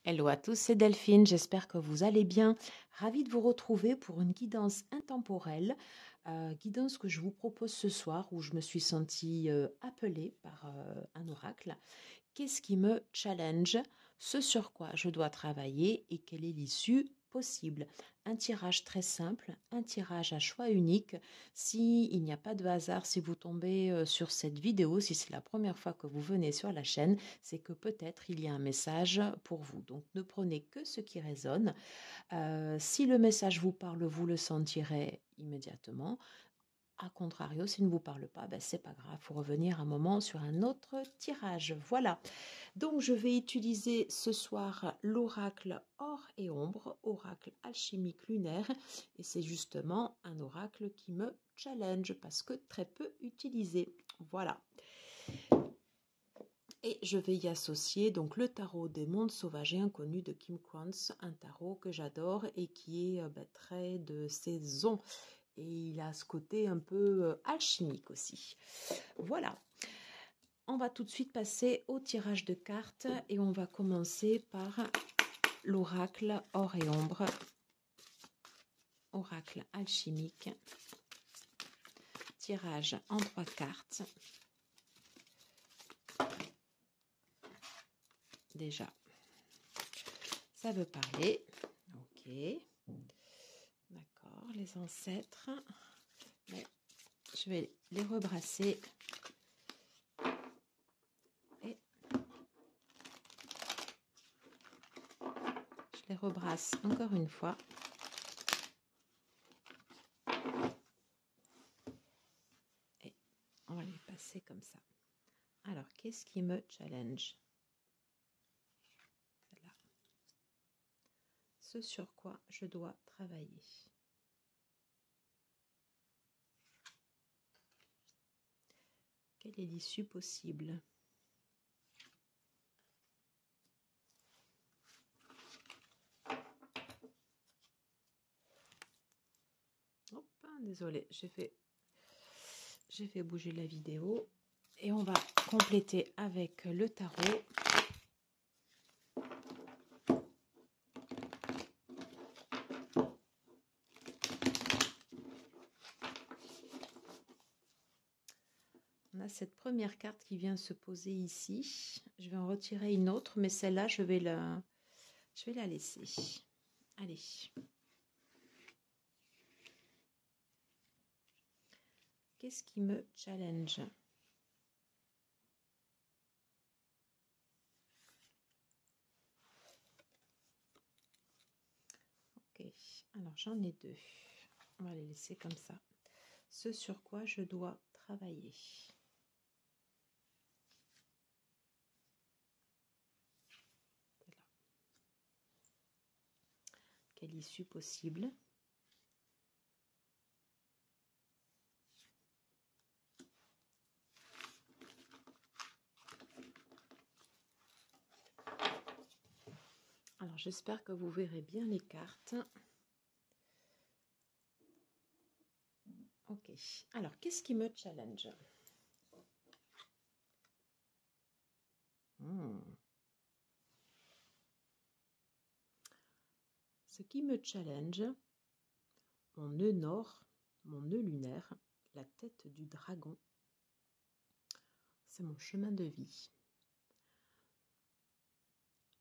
Hello à tous, c'est Delphine, j'espère que vous allez bien. Ravie de vous retrouver pour une guidance intemporelle, guidance que je vous propose ce soir où je me suis sentie appelée par un oracle. Qu'est-ce qui me challenge? Ce sur quoi je dois travailler et quelle est l'issue possible? Un tirage très simple, un tirage à choix unique. S'il n'y a pas de hasard, si vous tombez sur cette vidéo, si c'est la première fois que vous venez sur la chaîne, c'est que peut-être il y a un message pour vous. Donc ne prenez que ce qui résonne. Si le message vous parle, vous le sentirez immédiatement. A contrario, s'il ne vous parle pas, ben, c'est pas grave, il faut revenir un moment sur un autre tirage. Voilà. Donc, je vais utiliser ce soir l'oracle Or et Ombre, oracle alchimique lunaire. Et c'est justement un oracle qui me challenge parce que très peu utilisé. Voilà. Et je vais y associer donc le tarot des mondes sauvages et inconnus de Kim Krantz, un tarot que j'adore et qui est très de saison. Et il a ce côté un peu alchimique aussi. Voilà. On va tout de suite passer au tirage de cartes et on va commencer par l'oracle Or et Ombre, oracle alchimique, tirage en 3 cartes. Déjà, ça veut parler. Ok. D'accord, les ancêtres. Mais je vais les rebrasser. Et je les rebrasse encore une fois. Et on va les passer comme ça. Alors, qu'est-ce qui me challenge? Voilà. Ce sur quoi je dois travailler. Quelle est l'issue possible? Hop, désolé, j'ai fait bouger la vidéo. Et on va compléter avec le tarot. On a cette première carte qui vient se poser ici. Je vais en retirer une autre, mais celle-là, je vais la laisser. Allez. Qu'est-ce qui me challenge? Ok, alors j'en ai deux. On va les laisser comme ça. Ce sur quoi je dois travailler. Là. Quelle issue possible? Alors j'espère que vous verrez bien les cartes. Ok, alors qu'est-ce qui me challenge? Ce qui me challenge, mon nœud nord, mon nœud lunaire, la tête du dragon, c'est mon chemin de vie.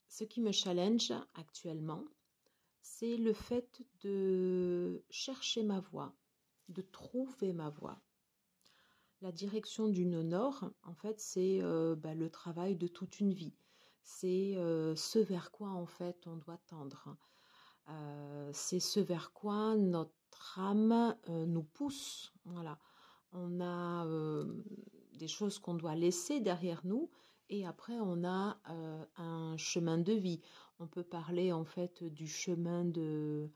Ce qui me challenge actuellement, c'est le fait de chercher ma voie, de trouver ma voie. La direction du nœud nord, en fait, c'est le travail de toute une vie. C'est ce vers quoi, en fait, on doit tendre. C'est ce vers quoi notre âme nous pousse. Voilà. On a des choses qu'on doit laisser derrière nous et après on a un chemin de vie. On peut parler en fait du chemin de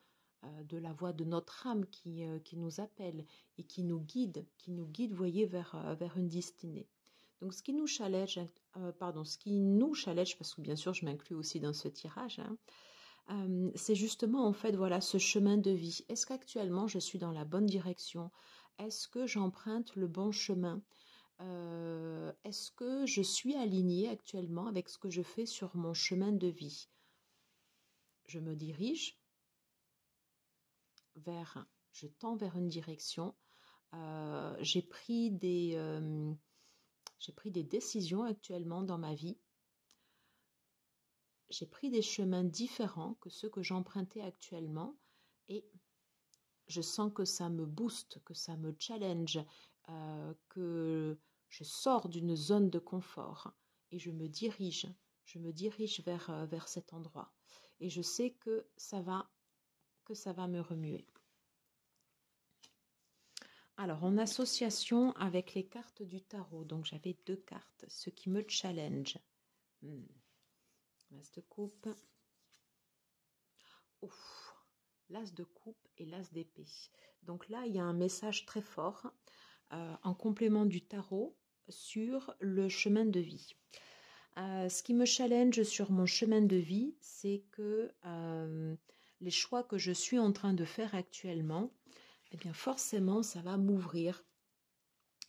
la voie de notre âme qui nous appelle et qui nous guide, vous voyez, vers une destinée. Donc ce qui nous challenge, parce que bien sûr je m'inclus aussi dans ce tirage, c'est justement en fait voilà ce chemin de vie. Est-ce qu'actuellement je suis dans la bonne direction? Est-ce que j'emprunte le bon chemin? Est-ce que je suis alignée actuellement avec ce que je fais sur mon chemin de vie? je me dirige je tends vers une direction. J'ai pris des décisions actuellement dans ma vie. J'ai pris des chemins différents que ceux que j'empruntais actuellement et je sens que ça me booste, que ça me challenge, que je sors d'une zone de confort et je me dirige vers cet endroit. Et je sais que ça va me remuer. Alors, en association avec les cartes du tarot, donc j'avais 2 cartes, ce qui me challenge. L'as de coupe. Ouf, l'as de coupe et l'as d'épée. Donc là, il y a un message très fort en complément du tarot sur le chemin de vie. Ce qui me challenge sur mon chemin de vie, c'est que les choix que je suis en train de faire actuellement, eh bien forcément, ça va m'ouvrir.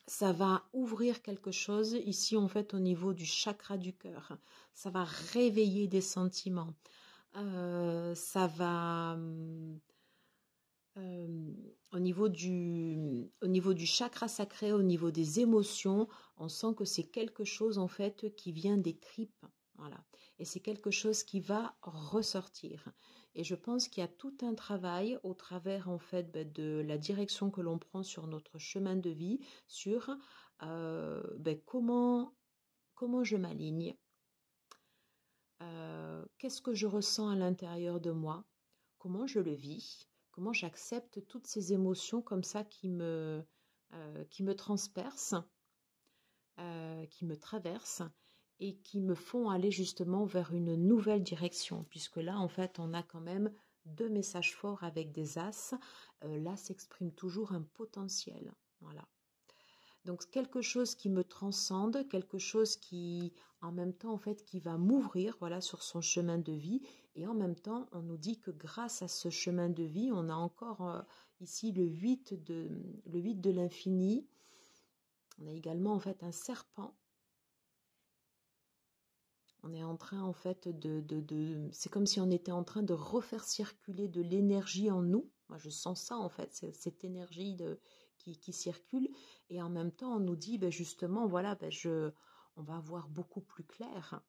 Ça va ouvrir quelque chose ici en fait au niveau du chakra du cœur. Ça va réveiller des sentiments. Ça va au niveau du chakra sacré, au niveau des émotions, on sent que c'est quelque chose en fait qui vient des tripes. Voilà. Et c'est quelque chose qui va ressortir. Et je pense qu'il y a tout un travail au travers en fait de la direction que l'on prend sur notre chemin de vie, sur comment je m'aligne, qu'est-ce que je ressens à l'intérieur de moi, comment je le vis, comment j'accepte toutes ces émotions comme ça qui me transpercent, qui me traversent et qui me font aller justement vers une nouvelle direction, puisque là en fait on a quand même 2 messages forts avec des as. Là s'exprime toujours un potentiel, voilà. Donc quelque chose qui me transcende, quelque chose qui en même temps en fait qui va m'ouvrir, voilà, sur son chemin de vie. Et en même temps on nous dit que grâce à ce chemin de vie on a encore ici le 8 de l'infini. On a également en fait un serpent. On est en train en fait c'est comme si on était en train de refaire circuler de l'énergie en nous. Moi je sens ça en fait, cette énergie qui circule. Et en même temps on nous dit justement voilà, on va voir beaucoup plus clair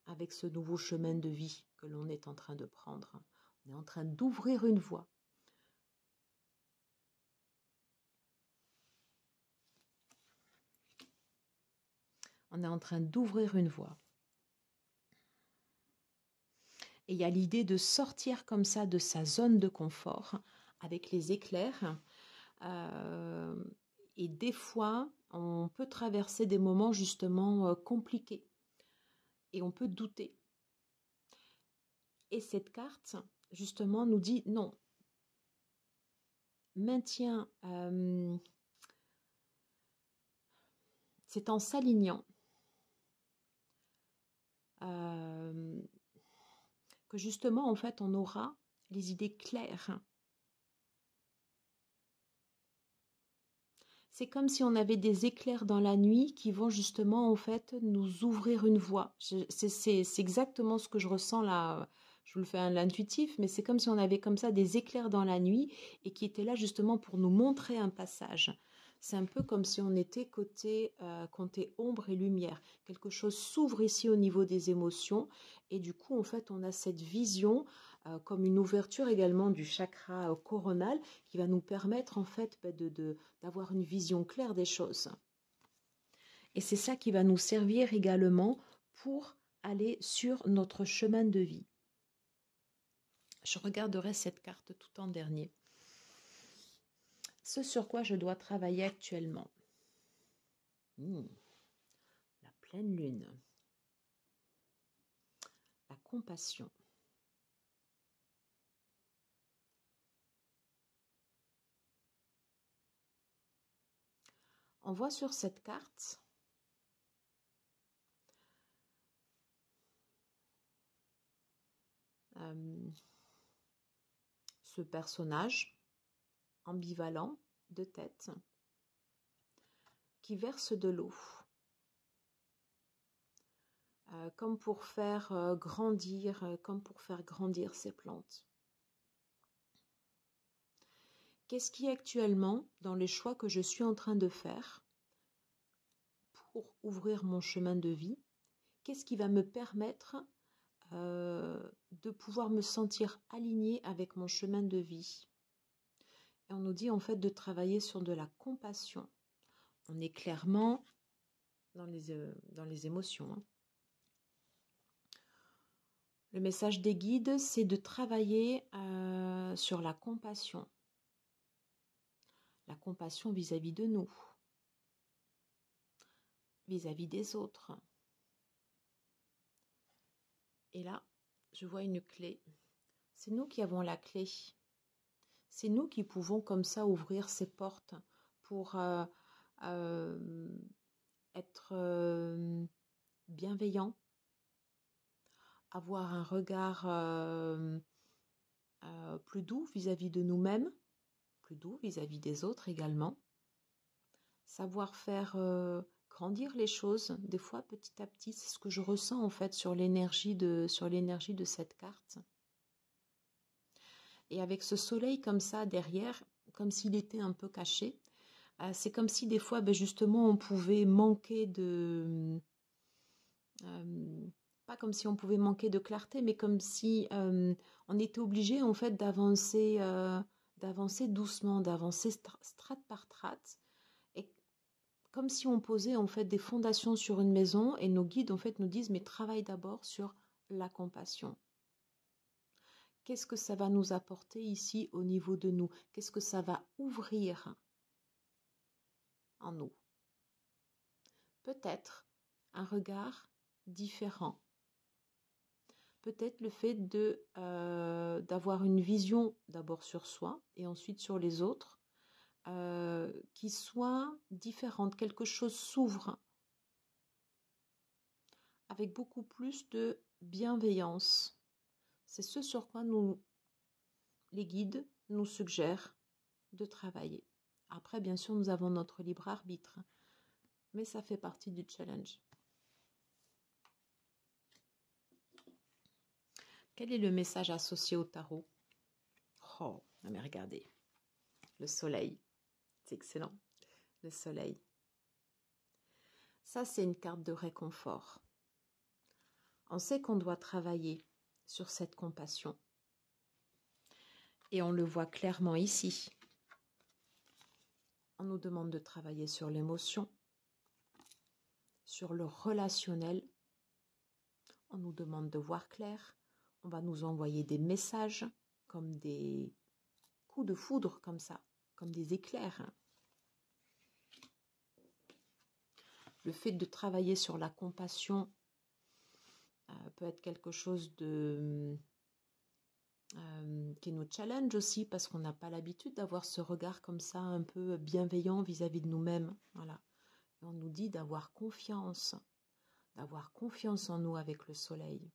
avec ce nouveau chemin de vie que l'on est en train de prendre. On est en train d'ouvrir une voie. On est en train d'ouvrir une voie. Et il y a l'idée de sortir comme ça de sa zone de confort avec les éclairs. Et des fois, on peut traverser des moments justement compliqués. Et on peut douter. Et cette carte, justement, nous dit non. Maintiens. C'est en s'alignant que justement, en fait, on aura les idées claires. C'est comme si on avait des éclairs dans la nuit qui vont justement, en fait, nous ouvrir une voie. C'est exactement ce que je ressens là. Je vous le fais à l'intuitif, mais c'est comme si on avait comme ça des éclairs dans la nuit et qui étaient là justement pour nous montrer un passage. C'est un peu comme si on était côté ombre et lumière. Quelque chose s'ouvre ici au niveau des émotions et du coup, en fait, on a cette vision comme une ouverture également du chakra coronal qui va nous permettre en fait d'avoir une vision claire des choses. Et c'est ça qui va nous servir également pour aller sur notre chemin de vie. Je regarderai cette carte tout en dernier. Ce sur quoi je dois travailler actuellement. La pleine lune. La compassion. On voit sur cette carte ce personnage ambivalent de tête qui verse de l'eau. comme pour faire grandir, ces plantes. Qu'est-ce qui actuellement, dans les choix que je suis en train de faire pour ouvrir mon chemin de vie, qu'est-ce qui va me permettre de pouvoir me sentir alignée avec mon chemin de vie? Et on nous dit en fait de travailler sur de la compassion. On est clairement dans les émotions, hein. Le message des guides, c'est de travailler sur la compassion. La compassion vis-à-vis de nous, vis-à-vis des autres. Et là, je vois une clé. C'est nous qui avons la clé. C'est nous qui pouvons comme ça ouvrir ces portes pour être bienveillants, avoir un regard plus doux vis-à-vis de nous-mêmes, plus doux vis-à-vis des autres également, savoir faire grandir les choses, des fois petit à petit. C'est ce que je ressens en fait sur l'énergie de cette carte. Et avec ce soleil comme ça derrière, comme s'il était un peu caché, c'est comme si des fois justement on pouvait manquer de... pas comme si on pouvait manquer de clarté, mais comme si on était obligé en fait d'avancer doucement, d'avancer strate par strate, et comme si on posait en fait des fondations sur une maison, et nos guides en fait nous disent mais travaille d'abord sur la compassion. Qu'est-ce que ça va nous apporter ici au niveau de nous? Qu'est-ce que ça va ouvrir en nous? Peut-être un regard différent. Peut-être le fait d'avoir une vision d'abord sur soi et ensuite sur les autres qui soit différente. Quelque chose s'ouvre avec beaucoup plus de bienveillance. C'est ce sur quoi les guides nous suggèrent de travailler. Après, bien sûr, nous avons notre libre arbitre, mais ça fait partie du challenge. Quel est le message associé au tarot? Oh, mais regardez, le soleil, c'est excellent, le soleil. Ça, c'est une carte de réconfort. On sait qu'on doit travailler sur cette compassion. Et on le voit clairement ici. On nous demande de travailler sur l'émotion, sur le relationnel. On nous demande de voir clair. On va nous envoyer des messages comme des coups de foudre comme ça, comme des éclairs. Le fait de travailler sur la compassion peut être quelque chose qui nous challenge aussi parce qu'on n'a pas l'habitude d'avoir ce regard comme ça un peu bienveillant vis-à-vis de nous-mêmes. Voilà. Et on nous dit d'avoir confiance en nous avec le soleil.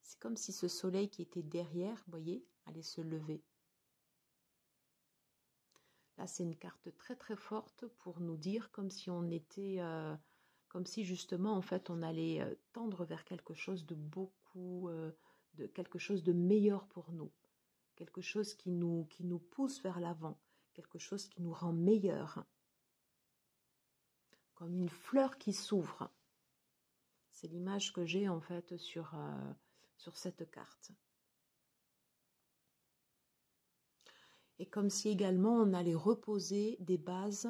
C'est comme si ce soleil qui était derrière, vous voyez, allait se lever. Là, c'est une carte très très forte pour nous dire comme si on était, comme si justement en fait on allait tendre vers quelque chose de beaucoup, de quelque chose de meilleur pour nous, quelque chose qui nous pousse vers l'avant, quelque chose qui nous rend meilleurs, comme une fleur qui s'ouvre. C'est l'image que j'ai en fait sur cette carte. Et comme si également on allait reposer des bases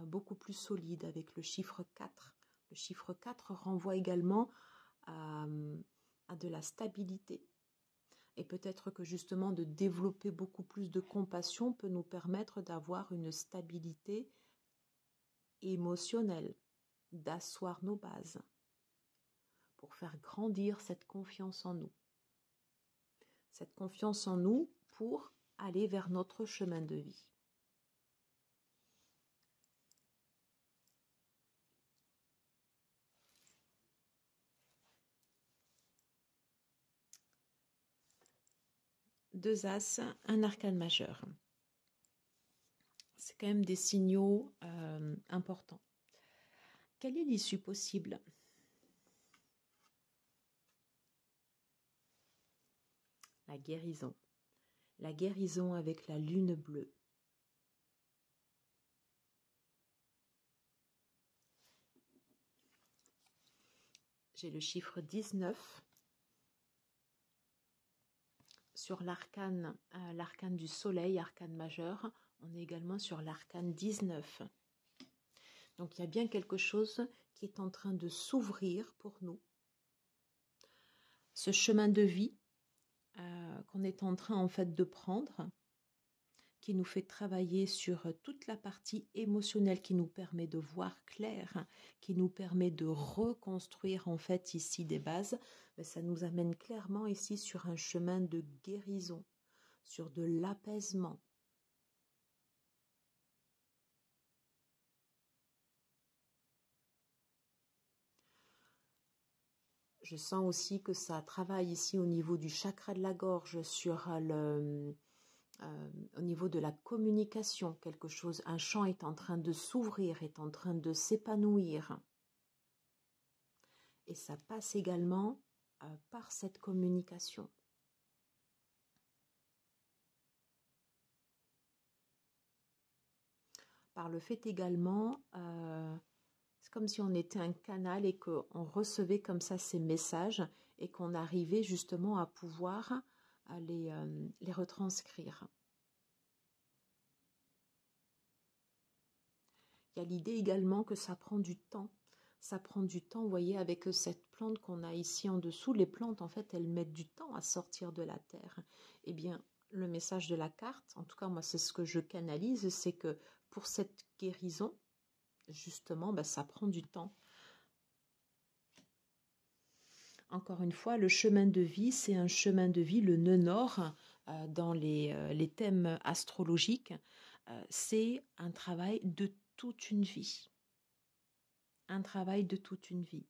beaucoup plus solides avec le chiffre 4. Le chiffre 4 renvoie également à de la stabilité. Et peut-être que justement de développer beaucoup plus de compassion peut nous permettre d'avoir une stabilité émotionnelle, d'asseoir nos bases, pour faire grandir cette confiance en nous. Cette confiance en nous pour aller vers notre chemin de vie. Deux as, un arcane majeur. C'est quand même des signaux importants. Quelle est l'issue possible? La guérison. La guérison avec la lune bleue. J'ai le chiffre 19 sur l'arcane du soleil, arcane majeur. On est également sur l'arcane 19. Donc il y a bien quelque chose qui est en train de s'ouvrir pour nous. Ce chemin de vie qu'on est en train en fait de prendre, qui nous fait travailler sur toute la partie émotionnelle, qui nous permet de voir clair, qui nous permet de reconstruire en fait ici des bases, ça nous amène clairement ici sur un chemin de guérison, sur de l'apaisement. Je sens aussi que ça travaille ici au niveau du chakra de la gorge, sur au niveau de la communication, quelque chose, un champ est en train de s'ouvrir, est en train de s'épanouir. Et ça passe également par cette communication. Par le fait également, c'est comme si on était un canal et qu'on recevait comme ça ces messages et qu'on arrivait justement à pouvoir les retranscrire. Il y a l'idée également que ça prend du temps. Ça prend du temps, vous voyez, avec cette plante qu'on a ici en dessous. Les plantes, en fait, elles mettent du temps à sortir de la terre. Eh bien, le message de la carte, en tout cas, moi, c'est ce que je canalise, c'est que pour cette guérison, justement, ça prend du temps. Encore une fois, le chemin de vie, c'est un chemin de vie, le nœud nord, dans les thèmes astrologiques, c'est un travail de toute une vie. Un travail de toute une vie.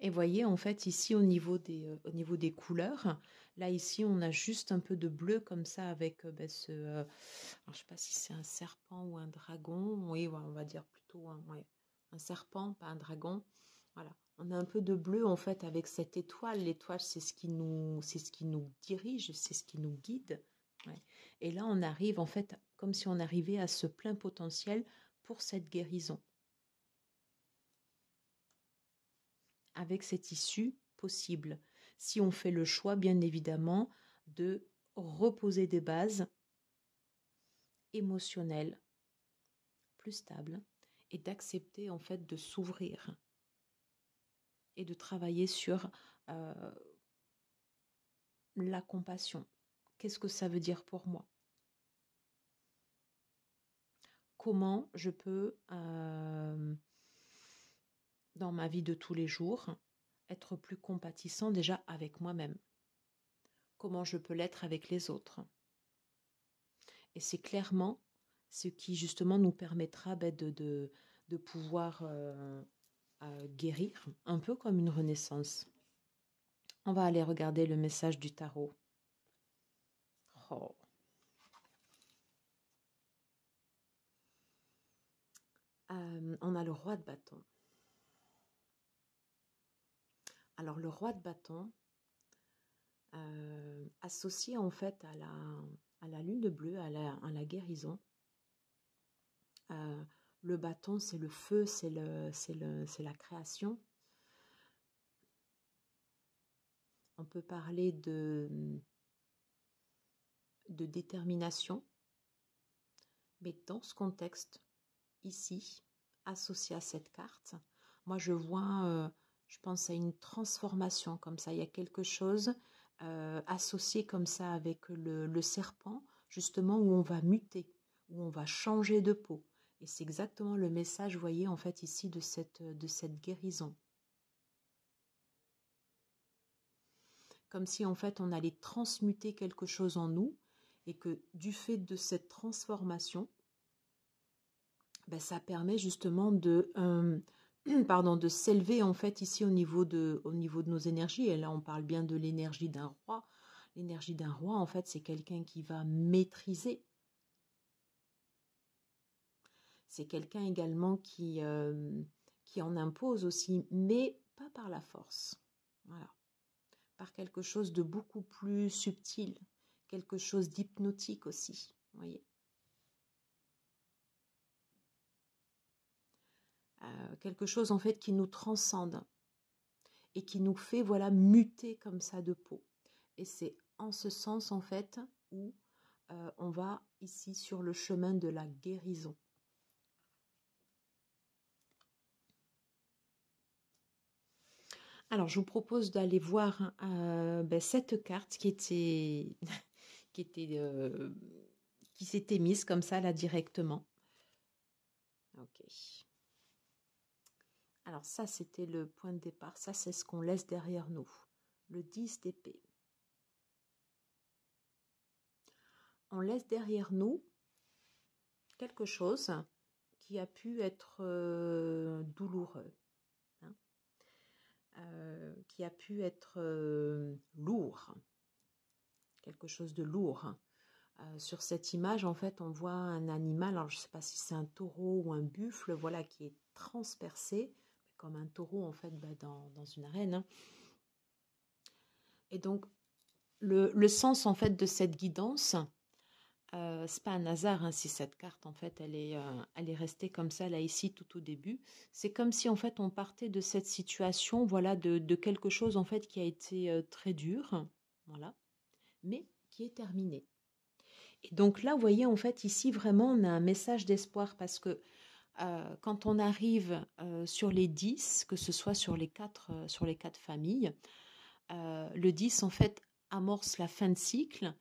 Et voyez, en fait, ici, au niveau des couleurs, là, ici, on a juste un peu de bleu comme ça avec alors, je ne sais pas si c'est un serpent ou un dragon. Oui, on va dire plutôt un serpent, pas un dragon. Voilà. On a un peu de bleu, en fait, avec cette étoile. L'étoile, c'est ce qui nous dirige, c'est ce qui nous guide. Ouais. Et là, on arrive, en fait, comme si on arrivait à ce plein potentiel pour cette guérison. Avec cette issue possible, si on fait le choix, bien évidemment, de reposer des bases émotionnelles plus stables et d'accepter en fait de s'ouvrir et de travailler sur la compassion. Qu'est-ce que ça veut dire pour moi? Comment je peux, dans ma vie de tous les jours, être plus compatissant déjà avec moi-même? Comment je peux l'être avec les autres? Et c'est clairement ce qui justement nous permettra de pouvoir guérir, un peu comme une renaissance. On va aller regarder le message du tarot. Oh. On a le roi de bâton. Alors le roi de bâton, associé en fait à la lune bleue, à la guérison, le bâton, c'est le feu, c'est la création. On peut parler de détermination, mais dans ce contexte, ici, associé à cette carte, moi je vois, je pense à une transformation comme ça. Il y a quelque chose associé comme ça avec le serpent, justement, où on va muter, où on va changer de peau. Et c'est exactement le message, vous voyez, en fait, ici, de cette guérison. Comme si, en fait, on allait transmuter quelque chose en nous et que du fait de cette transformation, ça permet justement de s'élever, en fait, ici, au niveau de nos énergies. Et là, on parle bien de l'énergie d'un roi. L'énergie d'un roi, en fait, c'est quelqu'un qui va maîtriser C'est quelqu'un également qui en impose aussi, mais pas par la force. Voilà. Par quelque chose de beaucoup plus subtil, quelque chose d'hypnotique aussi, vous voyez. Quelque chose en fait qui nous transcende et qui nous fait voilà muter comme ça de peau. Et c'est en ce sens en fait où on va ici sur le chemin de la guérison. Alors je vous propose d'aller voir cette carte qui était qui s'était mise comme ça là directement. Ok. Alors ça, c'était le point de départ. Ça, c'est ce qu'on laisse derrière nous. Le 10 d'épée. On laisse derrière nous quelque chose qui a pu être douloureux, hein, qui a pu être lourd, quelque chose de lourd. Sur cette image, en fait, on voit un animal, alors je ne sais pas si c'est un taureau ou un buffle, voilà, qui est transpercé, comme un taureau, en fait, dans une arène. Hein. Et donc, le sens, en fait, de cette guidance, c'est pas un hasard hein, si cette carte, en fait, elle est restée comme ça, là, ici, tout au début. C'est comme si, en fait, on partait de cette situation, voilà, de quelque chose, en fait, qui a été très dur, voilà, mais qui est terminé. Et donc là, vous voyez, en fait, ici, vraiment, on a un message d'espoir parce que quand on arrive sur les 10, que ce soit sur les quatre familles, le 10, en fait, amorce la fin de cycle.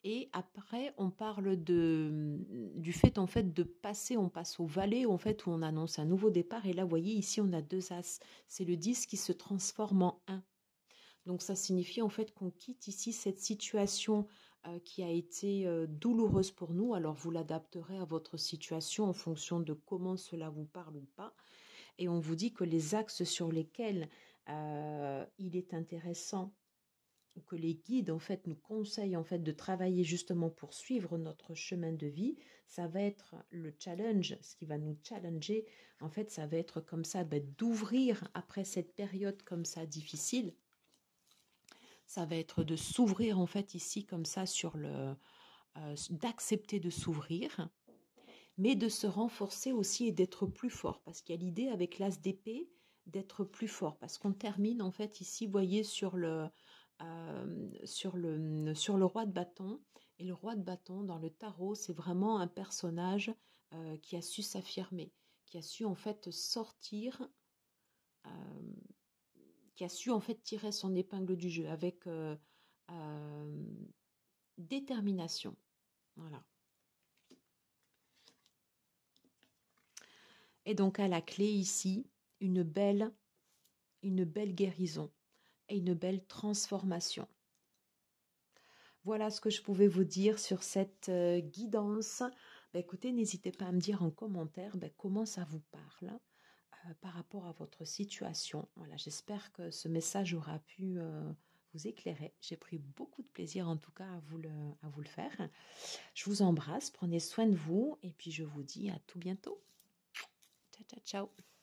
Et après, on parle du fait, en fait, de passer, on passe au valet, en fait, où on annonce un nouveau départ. Et là, vous voyez, ici, on a 2 as. C'est le 10 qui se transforme en 1. Donc ça signifie en fait qu'on quitte ici cette situation qui a été douloureuse pour nous. Alors vous l'adapterez à votre situation en fonction de comment cela vous parle ou pas. Et on vous dit que les axes sur lesquels il est intéressant ou que les guides en fait nous conseillent en fait de travailler justement pour suivre notre chemin de vie, ça va être le challenge, ce qui va nous challenger. En fait, ça va être comme ça d'ouvrir après cette période comme ça difficile. Ça va être de s'ouvrir en fait ici comme ça sur d'accepter de s'ouvrir, mais de se renforcer aussi et d'être plus fort. Parce qu'il y a l'idée avec l'as d'épée d'être plus fort. Parce qu'on termine en fait ici, vous voyez, sur le roi de bâton. Et le roi de bâton dans le tarot, c'est vraiment un personnage qui a su s'affirmer, qui a su en fait sortir, qui a su en fait tirer son épingle du jeu avec détermination. Voilà. Et donc à la clé ici, une belle guérison et une belle transformation. Voilà ce que je pouvais vous dire sur cette guidance. Écoutez, n'hésitez pas à me dire en commentaire comment ça vous parle par rapport à votre situation. Voilà, j'espère que ce message aura pu vous éclairer. J'ai pris beaucoup de plaisir en tout cas à vous le faire. Je vous embrasse, prenez soin de vous et puis je vous dis à tout bientôt. Ciao, ciao, ciao.